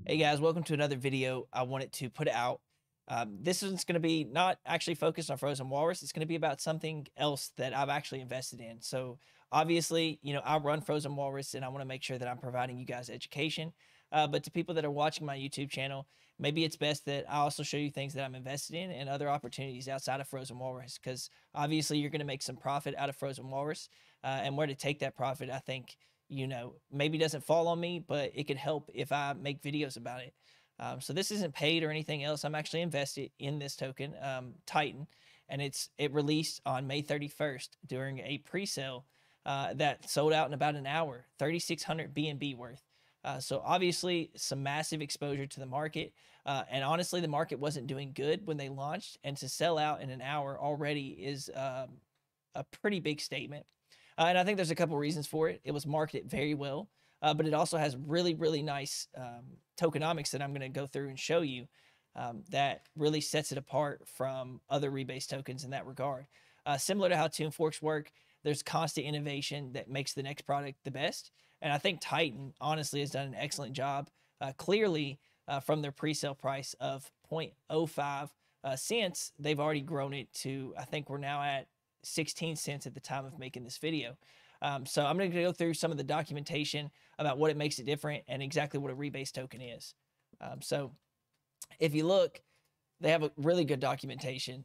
Hey guys, welcome to another video I wanted to put out. This one's going to be not actually focused on Frozen Walrus. It's going to be about something else that I've actually invested in. So obviously, I run Frozen Walrus and I want to make sure that I'm providing you guys education. But to people that are watching my YouTube channel, maybe it's best that I also show you things that I'm invested in and other opportunities outside of Frozen Walrus, because obviously you're going to make some profit out of Frozen Walrus, and where to take that profit, I think, maybe doesn't fall on me, but it could help if I make videos about it. So this isn't paid or anything else. I'm actually invested in this token, Titan, and it released on May 31st during a pre-sale that sold out in about an hour, 3,600 BNB worth. So obviously some massive exposure to the market. And honestly, the market wasn't doing good when they launched, and to sell out in an hour already is a pretty big statement. And I think there's a couple reasons for it. It was marketed very well, but it also has really, really nice tokenomics that I'm going to go through and show you that really sets it apart from other Rebase tokens in that regard. Similar to how Tune Forks work, there's constant innovation that makes the next product the best. And I think Titan, honestly, has done an excellent job. Clearly, from their pre-sale price of 0.05 cents, they've already grown it to, I think we're now at 16 cents at the time of making this video. So I'm going to go through some of the documentation about what it makes it different and exactly what a Rebase token is. So if you look, they have a really good documentation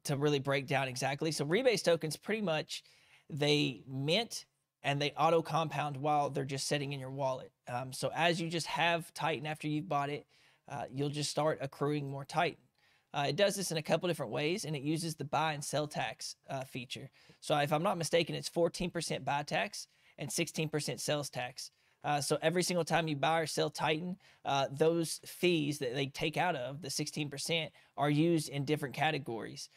to really break down exactly. So Rebase tokens, pretty much, they mint and they auto compound while they're just sitting in your wallet. So as you just have Titan after you've bought it, you'll just start accruing more Titan. It does this in a couple different ways, and it uses the buy and sell tax feature. So if I'm not mistaken, it's 14% buy tax and 16% sales tax. So every single time you buy or sell Titan, those fees that they take out of the 16% are used in different categories.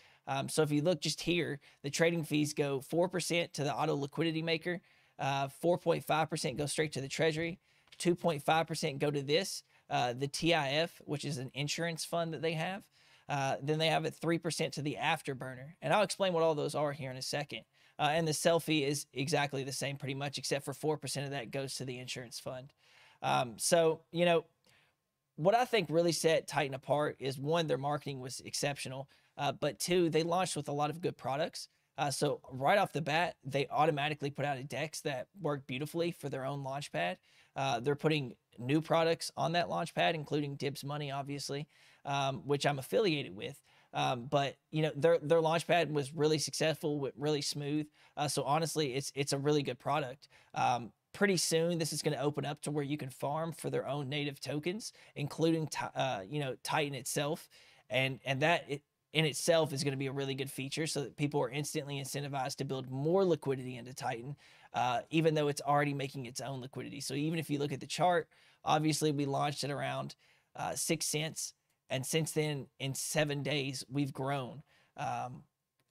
So if you look just here, the trading fees go 4% to the auto liquidity maker, 4.5% go straight to the treasury, 2.5% go to this, the TIF, which is an insurance fund that they have. Then they have it 3% to the afterburner. And I'll explain what all those are here in a second. And the sell fee is exactly the same pretty much, except for 4% of that goes to the insurance fund. So, what I think really set Titan apart is, one, their marketing was exceptional. But two, they launched with a lot of good products. So right off the bat, they automatically put out a DEX that worked beautifully for their own launchpad. They're putting new products on that launchpad, including Dibs Money, obviously, which I'm affiliated with. But their launchpad was really successful, really smooth. So honestly, it's a really good product. Pretty soon, this is going to open up to where you can farm for their own native tokens, including Titan itself, and that in itself is going to be a really good feature, so that people are instantly incentivized to build more liquidity into Titan, even though it's already making its own liquidity. So even if you look at the chart, obviously we launched at around 6 cents. And since then, in 7 days, we've grown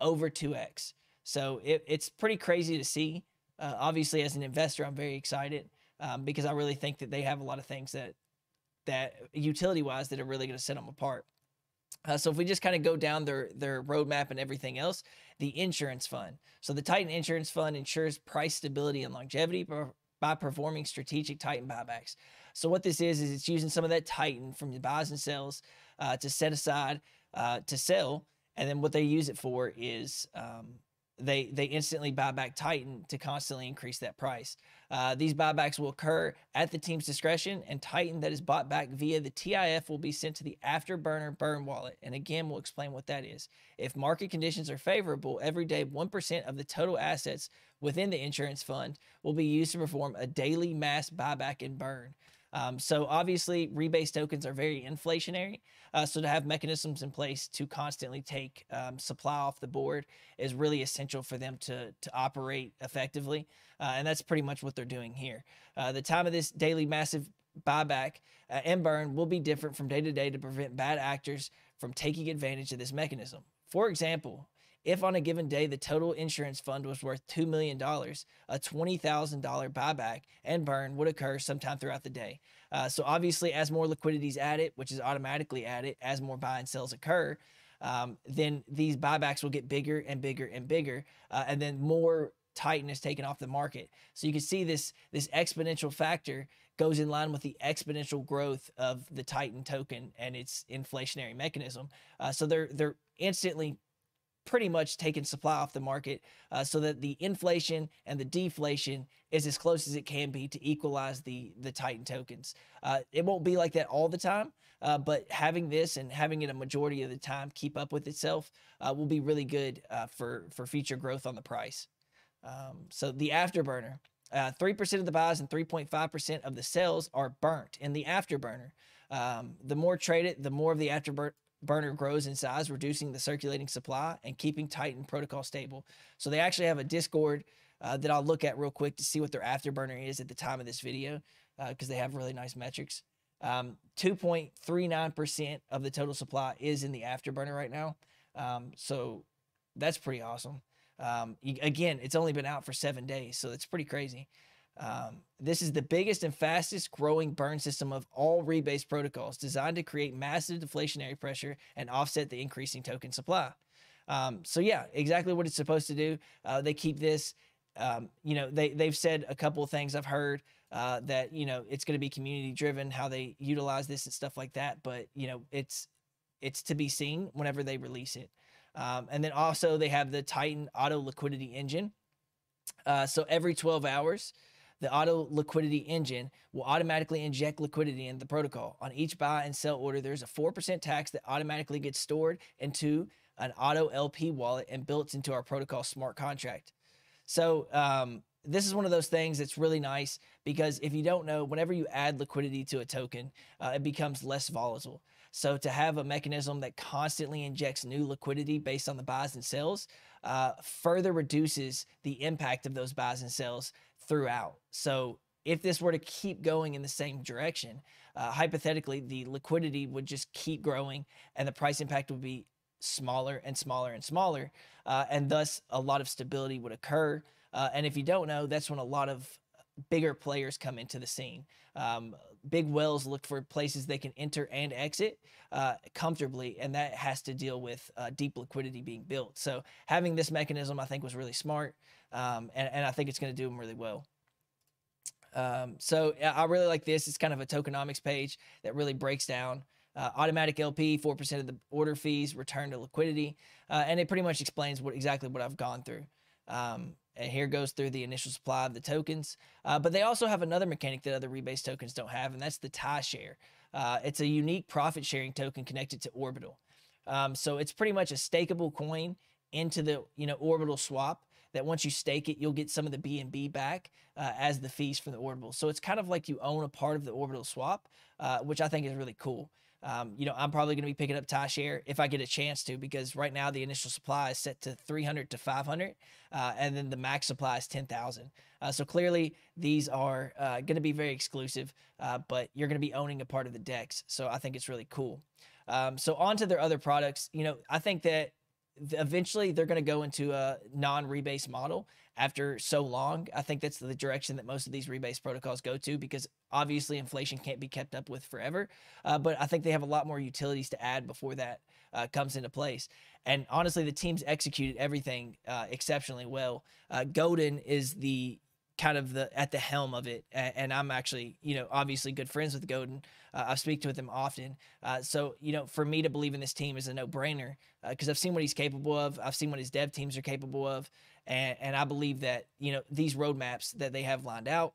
over 2x. So it's pretty crazy to see. Obviously, as an investor, I'm very excited because I really think that they have a lot of things that utility-wise that are really going to set them apart. So if we just kind of go down their roadmap and everything else, the insurance fund. So the Titan Insurance Fund ensures price stability and longevity by performing strategic Titan buybacks. So what this is it's using some of that Titan from the buys and sells to set aside to sell. And then what they use it for is they instantly buy back Titan to constantly increase that price. These buybacks will occur at the team's discretion, and Titan that is bought back via the TIF will be sent to the afterburner burn wallet. And again, we'll explain what that is. If market conditions are favorable, every day 1% of the total assets within the insurance fund will be used to perform a daily mass buyback and burn. So obviously, Rebase tokens are very inflationary. So to have mechanisms in place to constantly take supply off the board is really essential for them to operate effectively. And that's pretty much what they're doing here. The time of this daily massive buyback and burn will be different from day to day to prevent bad actors from taking advantage of this mechanism. For example, if on a given day the total insurance fund was worth $2 million, a $20,000 buyback and burn would occur sometime throughout the day. So obviously, as more liquidity is added, which is automatically added as more buy and sells occur, then these buybacks will get bigger and bigger and bigger, and then more Titan is taken off the market. So you can see this exponential factor goes in line with the exponential growth of the Titan token and its inflationary mechanism. So they're instantly pretty much taking supply off the market, so that the inflation and the deflation is as close as it can be to equalize the Titan tokens. It won't be like that all the time, but having this and having it a majority of the time keep up with itself will be really good for future growth on the price. So the afterburner, 3% of the buys and 3.5% of the sells are burnt in the afterburner. The more traded, the more of the afterburner grows in size, reducing the circulating supply and keeping Titan protocol stable. So they actually have a Discord that I'll look at real quick to see what their afterburner is at the time of this video, because they have really nice metrics. 2.39% of the total supply is in the afterburner right now. So that's pretty awesome. Again, it's only been out for 7 days, so it's pretty crazy. This is the biggest and fastest growing burn system of all Rebase protocols, designed to create massive deflationary pressure and offset the increasing token supply. So yeah, exactly what it's supposed to do. They keep this, they've said a couple of things I've heard, that, it's going to be community driven, how they utilize this and stuff like that. But, it's to be seen whenever they release it. And then also they have the Titan auto liquidity engine. So every 12 hours, the auto liquidity engine will automatically inject liquidity into the protocol. On each buy and sell order, there's a 4% tax that automatically gets stored into an auto LP wallet and built into our protocol smart contract. So this is one of those things that's really nice, because if you don't know, whenever you add liquidity to a token, it becomes less volatile. So to have a mechanism that constantly injects new liquidity based on the buys and sells further reduces the impact of those buys and sells throughout. So if this were to keep going in the same direction, hypothetically, the liquidity would just keep growing and the price impact would be smaller and smaller and smaller, and thus a lot of stability would occur. And if you don't know, that's when a lot of bigger players come into the scene. Big whales look for places they can enter and exit comfortably, and that has to deal with deep liquidity being built. So having this mechanism, I think, was really smart, and I think it's going to do them really well. So I really like this. It's kind of a tokenomics page that really breaks down automatic LP, 4% of the order fees, return to liquidity, and it pretty much explains exactly what I've gone through. And here goes through the initial supply of the tokens. But they also have another mechanic that other Rebase tokens don't have, and that's the tie share. It's a unique profit sharing token connected to Orbital. So it's pretty much a stakeable coin into the Orbital swap, that once you stake it, you'll get some of the BNB back as the fees from the Orbital. So it's kind of like you own a part of the Orbital swap, which I think is really cool. I'm probably going to be picking up tie share if I get a chance to, because right now the initial supply is set to 300 to 500, and then the max supply is 10,000. So clearly these are going to be very exclusive, but you're going to be owning a part of the DEX. So I think it's really cool. So on to their other products. I think that eventually they're going to go into a non-rebase model after so long. I think that's the direction that most of these rebase protocols go to, because obviously inflation can't be kept up with forever. But I think they have a lot more utilities to add before that comes into place. And honestly, the team's executed everything exceptionally well. Godin is at the helm of it, and I'm actually obviously good friends with Godin. I speak with him often, so for me to believe in this team is a no-brainer, because I've seen what he's capable of. I've seen what his dev teams are capable of, and I believe that these roadmaps that they have lined out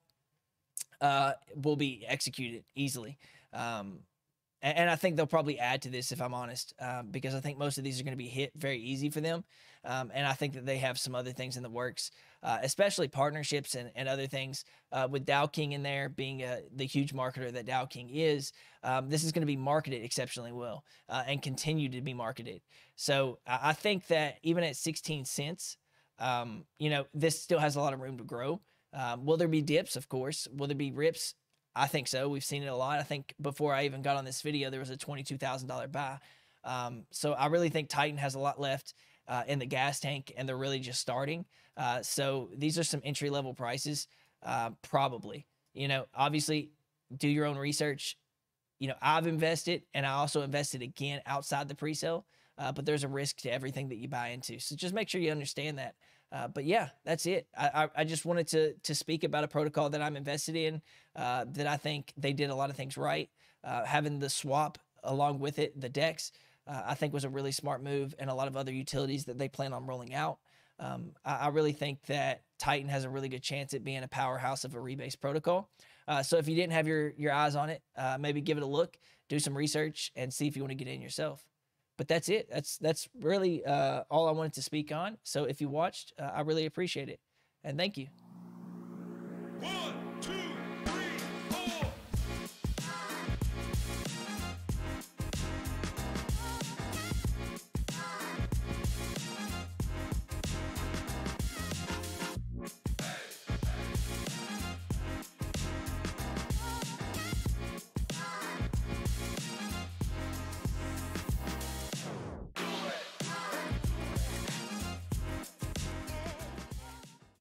will be executed easily. And I think they'll probably add to this, if I'm honest, because I think most of these are going to be hit very easy for them. And I think that they have some other things in the works, especially partnerships and other things, with Dow King in there being the huge marketer that Dow King is. This is going to be marketed exceptionally well and continue to be marketed. So I think that even at 16 cents, this still has a lot of room to grow. Will there be dips? Of course. Will there be rips? I think so. We've seen it a lot. I think before I even got on this video, there was a $22,000 buy. So I really think Titan has a lot left in the gas tank, and they're really just starting. So these are some entry-level prices, probably. Obviously, do your own research. I've invested, and I also invested again outside the pre-sale. but there's a risk to everything that you buy into. So just make sure you understand that. But yeah, that's it. I just wanted to speak about a protocol that I'm invested in, that I think they did a lot of things right. Having the swap along with it, the DEX, I think was a really smart move, and a lot of other utilities that they plan on rolling out. I really think that Titan has a really good chance at being a powerhouse of a rebase protocol. So if you didn't have your eyes on it, maybe give it a look, do some research, and see if you want to get in yourself. But that's it. That's really all I wanted to speak on. So if you watched, I really appreciate it, and thank you. 1